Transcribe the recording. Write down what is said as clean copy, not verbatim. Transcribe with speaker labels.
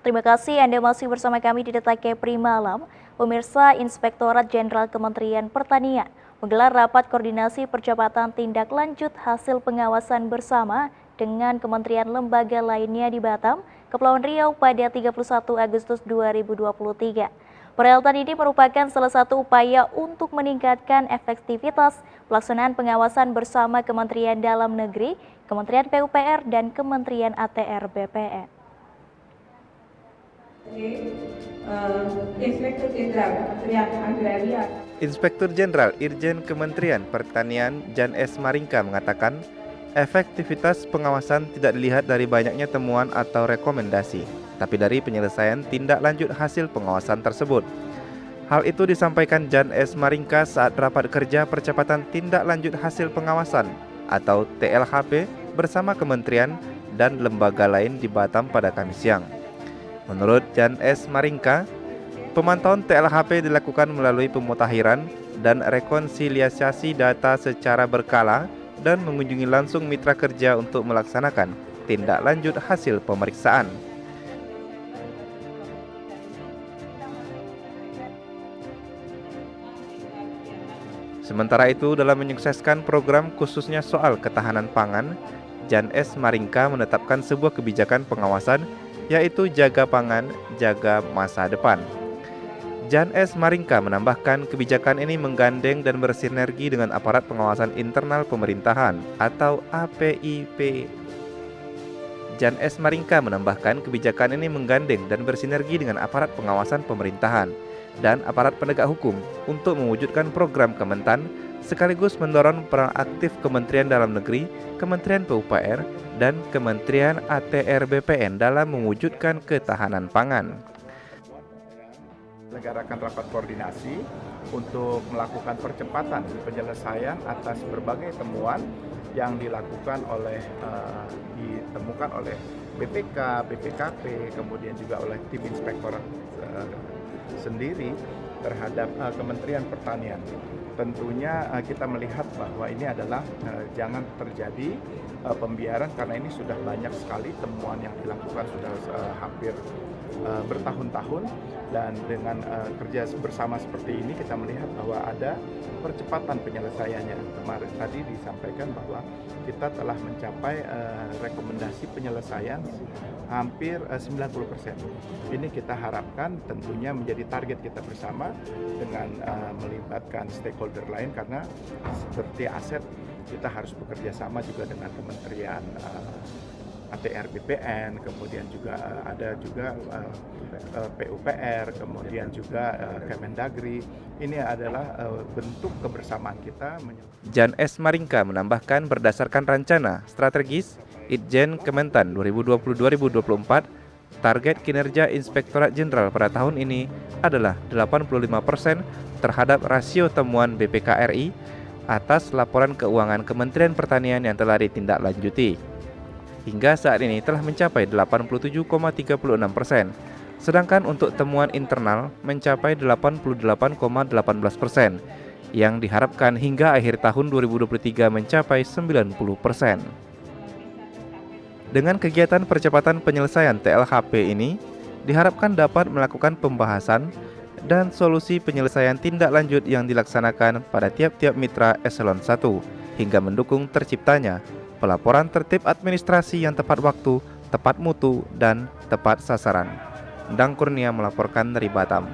Speaker 1: Terima kasih Anda masih bersama kami di Detak Kepri Malam. Pemirsa, Inspektorat Jenderal Kementerian Pertanian menggelar rapat koordinasi percepatan tindak lanjut hasil pengawasan bersama dengan kementerian lembaga lainnya di Batam, Kepulauan Riau pada 31 Agustus 2023. Perhelatan ini merupakan salah satu upaya untuk meningkatkan efektivitas pelaksanaan pengawasan bersama Kementerian Dalam Negeri, Kementerian PUPR, dan Kementerian ATR BPN.
Speaker 2: Inspektur Jenderal Irjen Kementerian Pertanian Jan S. Maringka mengatakan, efektivitas pengawasan tidak dilihat dari banyaknya temuan atau rekomendasi, tapi dari penyelesaian tindak lanjut hasil pengawasan tersebut. Hal itu disampaikan Jan S. Maringka saat rapat kerja percepatan tindak lanjut hasil pengawasan atau TLHP bersama kementerian dan lembaga lain di Batam pada Kamis siang. Menurut Jan S. Maringka, pemantauan TLHP dilakukan melalui pemutakhiran dan rekonsiliasi data secara berkala dan mengunjungi langsung mitra kerja untuk melaksanakan tindak lanjut hasil pemeriksaan. Sementara itu, dalam menyukseskan program khususnya soal ketahanan pangan, Jan S. Maringka menetapkan sebuah kebijakan pengawasan yaitu jaga pangan, jaga masa depan. Jan S. Maringka menambahkan kebijakan ini menggandeng dan bersinergi dengan aparat pengawasan internal pemerintahan atau APIP. Jan S. Maringka menambahkan kebijakan ini menggandeng dan bersinergi dengan aparat pengawasan pemerintahan dan aparat penegak hukum untuk mewujudkan program Kementan sekaligus mendorong peran aktif Kementerian Dalam Negeri, Kementerian PUPR, dan Kementerian ATR BPN dalam mewujudkan ketahanan pangan.
Speaker 3: Menyelenggarakan rapat koordinasi untuk melakukan percepatan penyelesaian atas berbagai temuan yang ditemukan oleh BPK, BPKP, kemudian juga oleh tim inspektorat sendiri terhadap Kementerian Pertanian. Tentunya kita melihat bahwa ini adalah jangan terjadi pembiaran karena ini sudah banyak sekali temuan yang dilakukan sudah hampir bertahun-tahun, dan dengan kerja bersama seperti ini kita melihat bahwa ada percepatan penyelesaiannya. Kemarin tadi disampaikan bahwa kita telah mencapai rekomendasi penyelesaian hampir 90%. Ini kita harapkan tentunya menjadi target kita bersama dengan melibatkan stakeholder lain, karena seperti aset kita harus bekerja sama juga dengan Kementerian ATR BPN, kemudian juga ada juga PUPR, kemudian juga Kemendagri. Ini adalah bentuk kebersamaan kita.
Speaker 2: Jan S. Maringka menambahkan berdasarkan rencana strategis Itjen Kementan 2020-2024, target kinerja Inspektorat Jenderal pada tahun ini adalah 85% terhadap rasio temuan BPK RI atas laporan keuangan Kementerian Pertanian yang telah ditindaklanjuti. Hingga saat ini telah mencapai 87,36%, sedangkan untuk temuan internal mencapai 88,18%, yang diharapkan hingga akhir tahun 2023 mencapai 90%. Dengan kegiatan percepatan penyelesaian TLHP ini, diharapkan dapat melakukan pembahasan dan solusi penyelesaian tindak lanjut yang dilaksanakan pada tiap-tiap mitra eselon 1 hingga mendukung terciptanya pelaporan tertib administrasi yang tepat waktu, tepat mutu, dan tepat sasaran. Endang Kurnia melaporkan dari Batam.